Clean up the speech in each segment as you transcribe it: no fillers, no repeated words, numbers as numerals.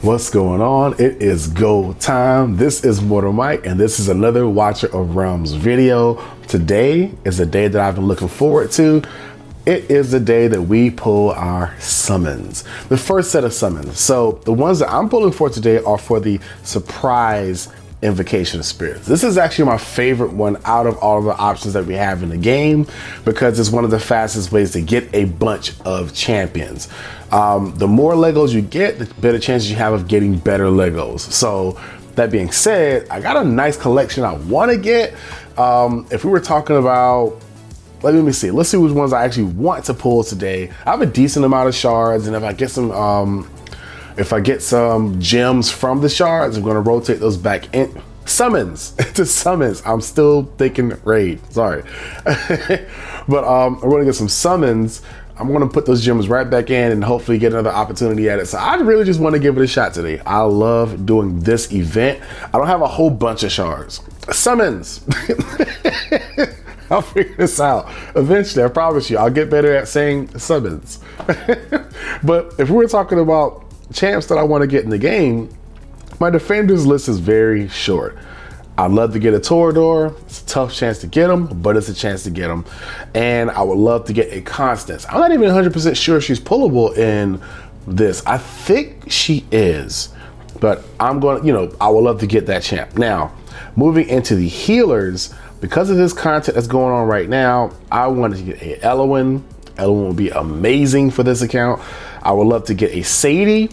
What's going on? It is go time. This is Mortar Mike, and this is another Watcher of Realms video. Today is a day that I've been looking forward to. It is the day that we pull our summons. The first set of summons. So the ones that I'm pulling for today are for the surprise invocation of spirits. This is actually my favorite one out of all of the options that we have in the game because it's one of the fastest ways to get a bunch of champions. The more Legos you get, the better chances you have of getting better Legos. So that being said, I got a nice collection I want to get. If we were talking about, let me see. Let's see which ones I actually want to pull today. I have a decent amount of shards, and if I get some gems from the shards, I'm gonna rotate those back in. Summons, to summons. I'm still thinking raid, sorry. But I'm gonna get some summons. I'm gonna put those gems right back in and hopefully get another opportunity at it. So I really just wanna give it a shot today. I love doing this event. I don't have a whole bunch of shards. Summons. I'll figure this out eventually. I promise you, I'll get better at saying summons. But if we're talking about champs that I want to get in the game, my defenders list is very short. I'd love to get a Torador. It's a tough chance to get them, but it's a chance to get them. And I would love to get a Constance. I'm not even 100% sure she's pullable in this. I think she is, but I'm going to, I would love to get that champ. Now, moving into the healers, because of this content that's going on right now, I wanted to get a Elwyn. Elwyn will be amazing for this account. I would love to get a Sadie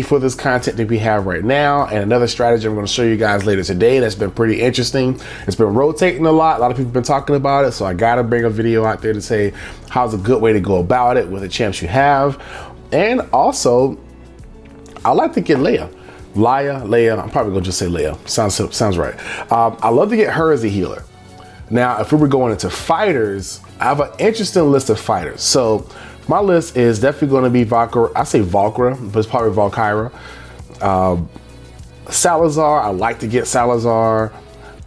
for this content that we have right now. And another strategy I'm going to show you guys later today that's been pretty interesting. It's been rotating a lot. A lot of people have been talking about it. So I got to bring a video out there to say how's a good way to go about it with the champs you have. And also, I like to get Leia. I'm probably going to just say Leia. Sounds right. I love to get her as a healer. Now, if we were going into fighters, I have an interesting list of fighters. So my list is definitely going to be Valkyra. I say Valkyra, but it's probably Valkyra. Salazar, I like to get Salazar.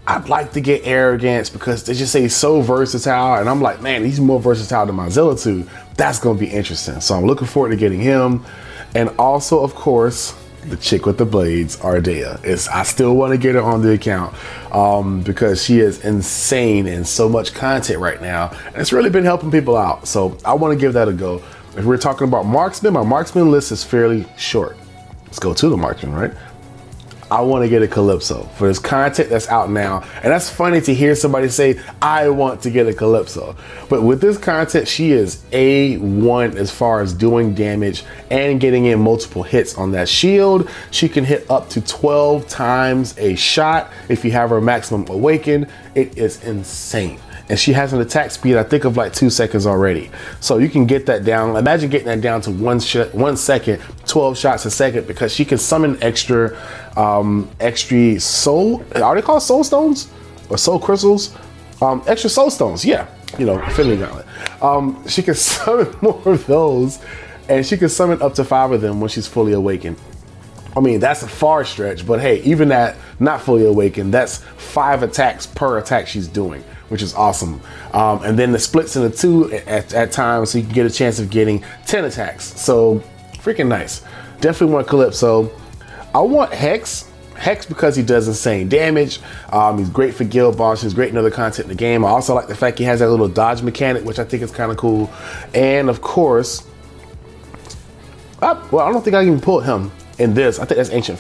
I'd like to get Arrogance because they just say he's so versatile. And I'm like, man, he's more versatile than my Zilla2. That's going to be interesting. So I'm looking forward to getting him. And also, of course, the chick with the blades, Ardea. I still want to get her on the account because she is insane and so much content right now. And it's really been helping people out. So I want to give that a go. If we're talking about marksman, my marksman list is fairly short. Let's go to the marksman, right? I want to get a Calypso for this content that's out now. And that's funny to hear somebody say, I want to get a Calypso. But with this content, she is A1 as far as doing damage and getting in multiple hits on that shield. She can hit up to 12 times a shot if you have her maximum awaken. It is insane. And she has an attack speed, I think, of like 2 seconds already. So you can get that down. Imagine getting that down to 1 second, 12 shots a second, because she can summon extra soul, are they called soul stones or soul crystals? Extra soul stones, yeah. Infinity Gauntlet. She can summon more of those, and she can summon up to 5 of them when she's fully awakened. I mean, that's a far stretch, but hey, even that, not fully awakened, that's 5 attacks per attack she's doing, which is awesome. And then the splits into 2 at times, so you can get a chance of getting 10 attacks. So freaking nice. Definitely want Calypso. I want Hex because he does insane damage. He's great for guild boss. He's great in other content in the game. I also like the fact he has that little dodge mechanic, which I think is kind of cool. And of course, well, I don't think I can pull him in this. I think that's ancient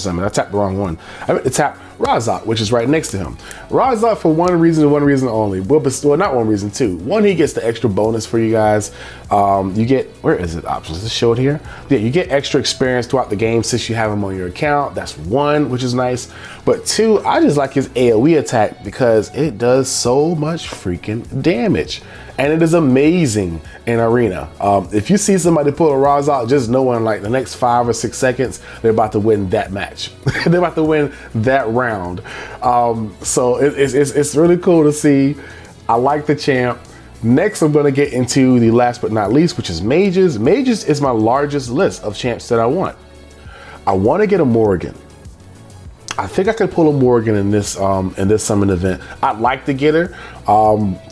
summon. I tapped the wrong one. I meant to tap Razak, which is right next to him. Razak, for one reason only. Well, not one reason, two. One, he gets the extra bonus for you guys. You get, where is it? Options. Does it show it here? Yeah, you get extra experience throughout the game since you have him on your account. That's one, which is nice. But two, I just like his AoE attack because it does so much freaking damage. And it is amazing in arena. If you see somebody pull a Razak, just knowing like the next 5 or 6 seconds, they're about to win that match. They're about to win that round. So it's really cool to see. I like the champ. Next, I'm gonna get into the last but not least, which is mages. Mages is my largest list of champs that I want. I want to get a Morrigan. I think I could pull a Morgan in this summon event. I'd like to get her.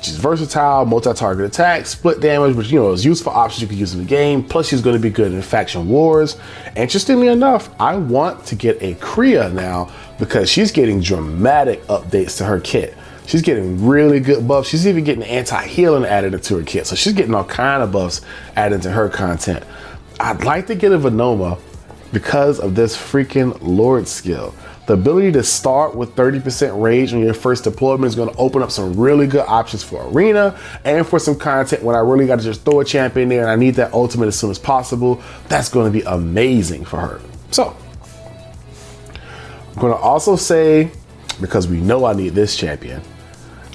She's versatile, multi-target attack, split damage, which is useful options you can use in the game. Plus, she's going to be good in faction wars. Interestingly enough, I want to get a Kriya now because she's getting dramatic updates to her kit. She's getting really good buffs. She's even getting anti-healing added into her kit. So she's getting all kind of buffs added into her content. I'd like to get a Venoma because of this freaking Lord skill. The ability to start with 30% rage on your first deployment is going to open up some really good options for arena and for some content when I really got to just throw a champion in there and I need that ultimate as soon as possible. That's going to be amazing for her. So I'm going to also say, because we know I need this champion,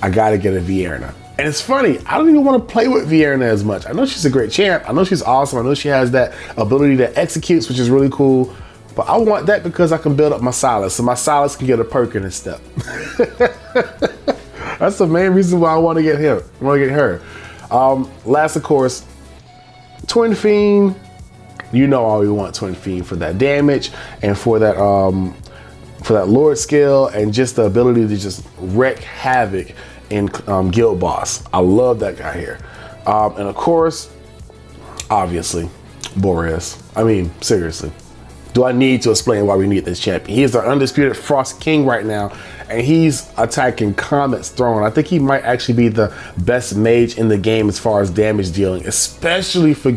I got to get a Vierna. And it's funny, I don't even want to play with Vierna as much. I know she's a great champ. I know she's awesome. I know she has that ability that executes, which is really cool. But I want that because I can build up my Silas, so my Silas can get a perk in his step. That's the main reason why I want to get him. I want to get her. Last, of course, Twin Fiend. You know I always want Twin Fiend for that damage and for that Lord skill and just the ability to just wreak havoc in Guild Boss. I love that guy here. And of course, obviously, Boreas. I mean, seriously. Do I need to explain why we need this champion? He is the undisputed Frost King right now, and he's attacking Comet's throne. I think he might actually be the best mage in the game as far as damage dealing, especially for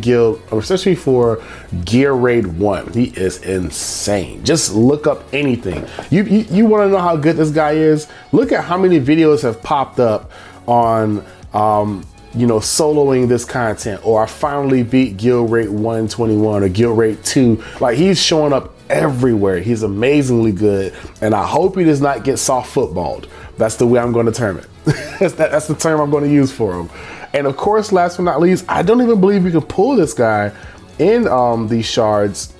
Gear Raid 1. He is insane. Just look up anything. You want to know how good this guy is? Look at how many videos have popped up on soloing this content, or I finally beat Guild Rate 121 or Guild Rate 2. Like, he's showing up everywhere. He's amazingly good, and I hope he does not get soft footballed. That's the way I'm going to term it. That's the term I'm going to use for him. And of course, last but not least, I don't even believe you can pull this guy in these shards,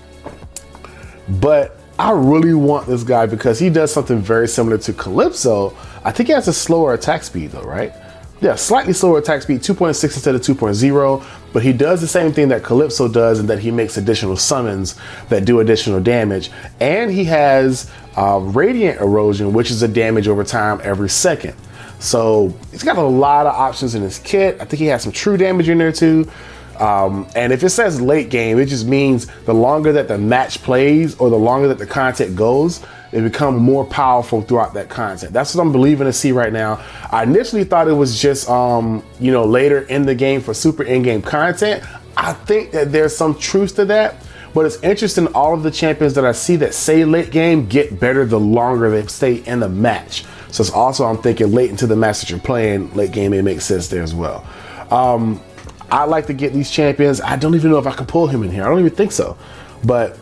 but I really want this guy because he does something very similar to Calypso. I think he has a slower attack speed though, right? Yeah, slightly slower attack speed, 2.6 instead of 2.0, but he does the same thing that Calypso does in that he makes additional summons that do additional damage. And he has Radiant Erosion, which is a damage over time every second. So he's got a lot of options in his kit. I think he has some true damage in there too. And if it says late game, it just means the longer that the match plays or the longer that the content goes, it becomes more powerful throughout that content. That's what I'm believing to see right now. I initially thought it was just, later in the game for super in-game content. I think that there's some truth to that, but it's interesting. All of the champions that I see that say late game get better the longer they stay in the match. So it's also, I'm thinking late into the match that you're playing, late game may make sense there as well. I like to get these champions. I don't even know if I can pull him in here. I don't even think so, but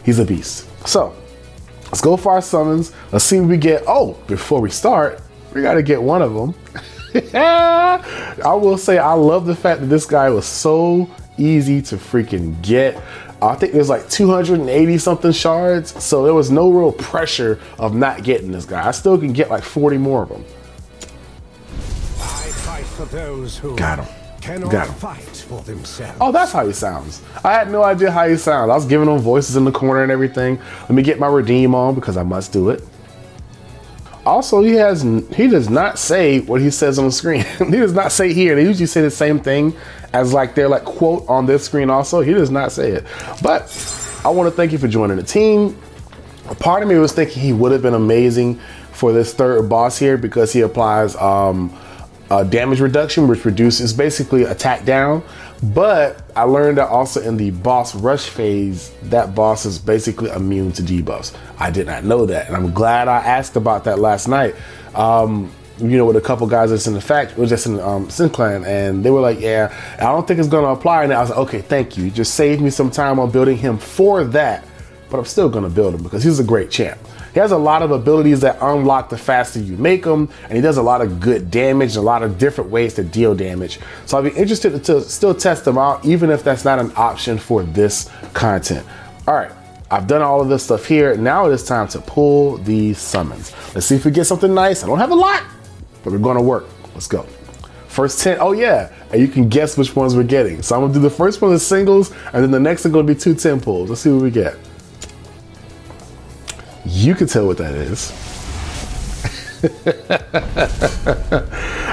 he's a beast. So let's go for our summons. Let's see what we get. Oh, before we start, we got to get one of them. I will say I love the fact that this guy was so easy to freaking get. I think there's like 280 something shards, so there was no real pressure of not getting this guy. I still can get like 40 more of them. I fight for those who got him. Cannot fight for themselves. Oh, that's how he sounds. I had no idea how he sounds. I was giving him voices in the corner and everything. Let me get my redeem on because I must do it. Also, he does not say what he says on the screen. He does not say here. They usually say the same thing as like their like quote on this screen also. He does not say it. But I want to thank you for joining the team. A part of me was thinking he would have been amazing for this third boss here because he applies damage reduction, which reduces basically attack down. But I learned that also in the boss rush phase, that boss is basically immune to debuffs. I did not know that, and I'm glad I asked about that last night. With a couple guys that's in the factory, just in Synclan, and they were like, "Yeah, I don't think it's going to apply." And I was like, "Okay, thank you. You just saved me some time on building him for that." But I'm still going to build him because he's a great champ. He has a lot of abilities that unlock the faster you make him, and he does a lot of good damage and a lot of different ways to deal damage. So I'll be interested to still test them out, even if that's not an option for this content. All right, I've done all of this stuff here. Now it is time to pull these summons. Let's see if we get something nice. I don't have a lot, but we're gonna work. Let's go. First 10, oh yeah, and you can guess which ones we're getting. So I'm gonna do the first one as singles, and then the next is gonna be 2 10 pulls. Let's see what we get. You can tell what that is.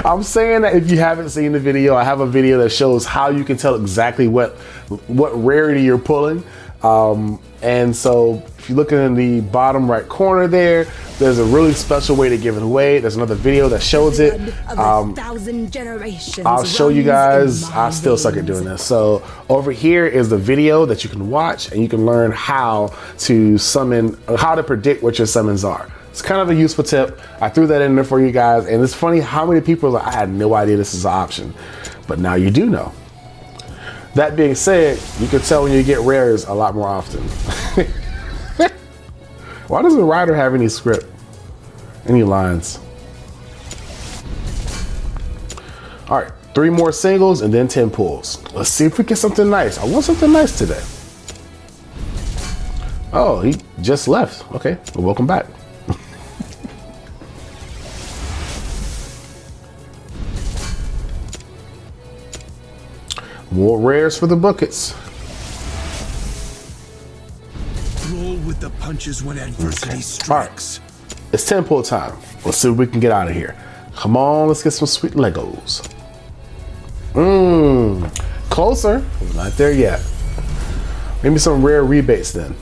I'm saying that if you haven't seen the video, I have a video that shows how you can tell exactly what rarity you're pulling. And so if you look in the bottom right corner there's a really special way to give it away. There's another video that shows it. I'll show you guys. I still suck at doing this. So over here is the video that you can watch, and you can learn how to summon, how to predict what your summons are. It's kind of a useful tip. I threw that in there for you guys, and it's funny how many people are like, I had no idea this is an option, but now you do know. That being said, you can tell when you get rares a lot more often. Why doesn't Ryder have any script? Any lines? All right, 3 more singles and then 10 pulls. Let's see if we get something nice. I want something nice today. Oh, he just left. Okay, well, welcome back. More rares for the buckets. Roll with the punches when adversity strikes. All right. It's 10 pull time. Let's see what we can get out of here. Come on, let's get some sweet Legos. Closer. We're not there yet. Maybe some rare rebates then.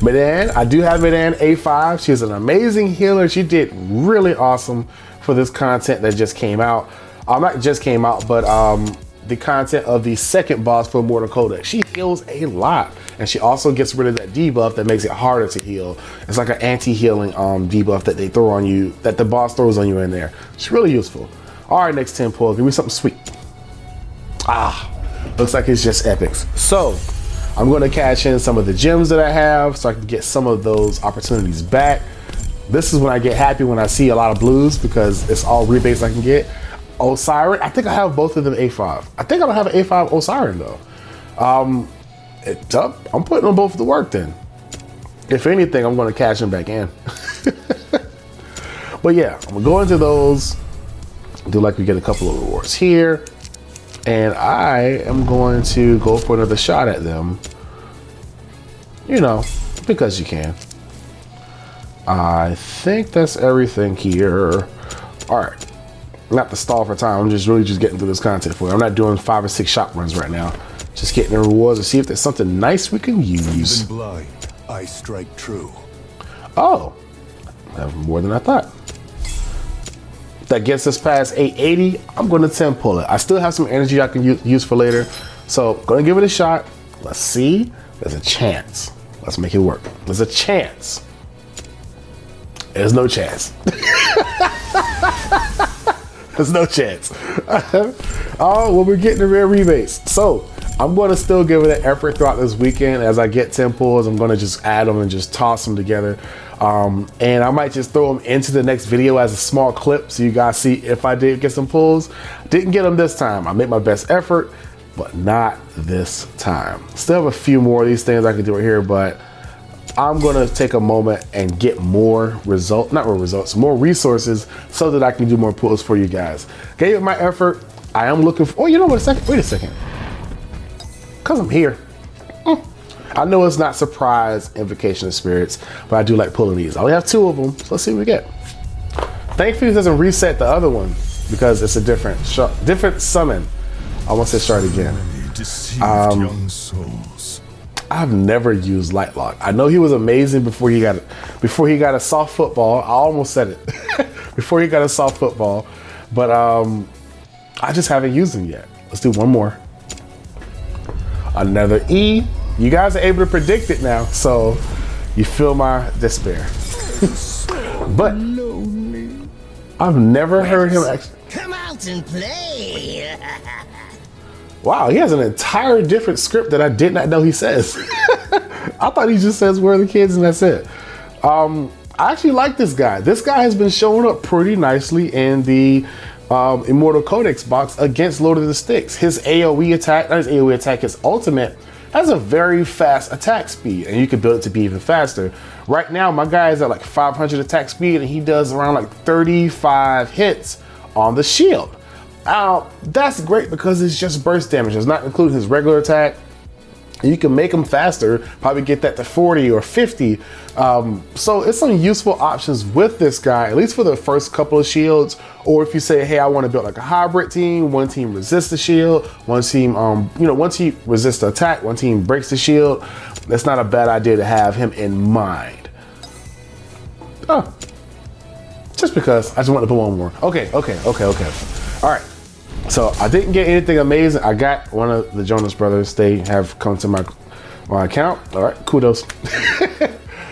Medan, I do have Medan A5. She's an amazing healer. She did really awesome for this content that just came out. Not just came out, but the content of the second boss for Mortar Codex. She heals a lot, and she also gets rid of that debuff that makes it harder to heal. It's like an anti-healing debuff that they throw on you, that the boss throws on you in there. It's really useful. All right, next 10 pulls. Give me something sweet. Looks like it's just epics. So I'm going to cash in some of the gems that I have so I can get some of those opportunities back. This is when I get happy, when I see a lot of blues, because it's all rebates I can get. Osiris, I think I have both of them A5. I think I don't have an A5 Osiris though. I'm putting them both to work then. If anything, I'm going to cash them back in. But yeah, I'm going to go into those, do like we get a couple of rewards here, and I am going to go for another shot at them. You know, because you can. I think that's everything here. All right. Not to stall for time, I'm just really getting through this content for you. I'm not doing 5 or 6 shot runs right now. Just getting the rewards to see if there's something nice we can use. Even blind, I strike true. Oh, I have more than I thought. That gets us past 880. I'm going to 10 pull it. I still have some energy I can use for later. So going to give it a shot. Let's see. There's a chance. Let's make it work. There's a chance. There's no chance. There's no chance. Oh, well, we're getting the rare rebates. So I'm going to still give it an effort throughout this weekend. As I get 10 pulls, I'm going to just add them and just toss them together. And I might just throw them into the next video as a small clip so you guys see if I did get some pulls. Didn't get them this time. I made my best effort, but not this time. Still have a few more of these things I can do right here, but I'm gonna take a moment and get more more resources so that I can do more pulls for you guys. Gave it my effort. I am looking for, oh, you know what, wait a second. Cause I'm here. I know it's not surprise invocation of spirits, but I do like pulling these. I only have 2 of them, so let's see what we get. Thankfully it doesn't reset the other one because it's a different summon. I want to start again. Young souls. I've never used Lightlock. I know he was amazing before he got a soft football. I almost said it. Before he got a soft football, but I just haven't used him yet. Let's do one more. Another E. You guys are able to predict it now, so you feel my despair. But I've never heard him actually. Come out and play. Wow, he has an entire different script that I did not know he says. I thought he just says "Where are the kids" and that's it. I actually like this guy. This guy has been showing up pretty nicely in the Immortal Codex box against Lord of the Sticks. His AoE attack, not his AoE attack, his ultimate has a very fast attack speed, and you can build it to be even faster. Right now, my guy is at like 500 attack speed, and he does around like 35 hits on the shield. That's great because it's just burst damage. It's not including his regular attack. You can make them faster, probably get that to 40 or 50. So it's some useful options with this guy, at least for the first couple of shields. Or if you say, hey, I want to build like a hybrid team, one team resists the shield, one team, one team resists the attack, one team breaks the shield. That's not a bad idea to have him in mind. Oh, just because I just want to put one more. Okay. All right. So I didn't get anything amazing. I got one of the Jonas Brothers. They have come to my account. All right, kudos.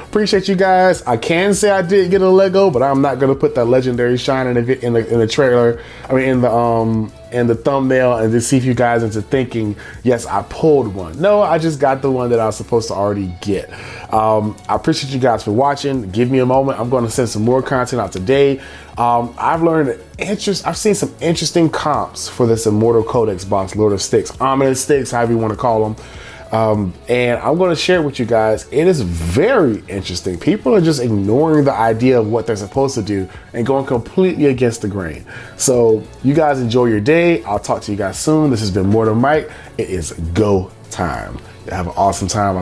Appreciate you guys. I can say I did get a Lego, but I'm not gonna put that legendary shine in the trailer. I mean, in the thumbnail, and to see if you guys into thinking, yes, I pulled one. No, I just got the one that I was supposed to already get. I appreciate you guys for watching. Give me a moment. I'm going to send some more content out today. I've seen some interesting comps for this Immortal Codex box, Lord of Sticks, Ominous Sticks, however you want to call them. And I'm going to share with you guys. It is very interesting. People are just ignoring the idea of what they're supposed to do and going completely against the grain. So you guys enjoy your day. I'll talk to you guys soon. This has been Mortar Mike. It is go time. Have an awesome time.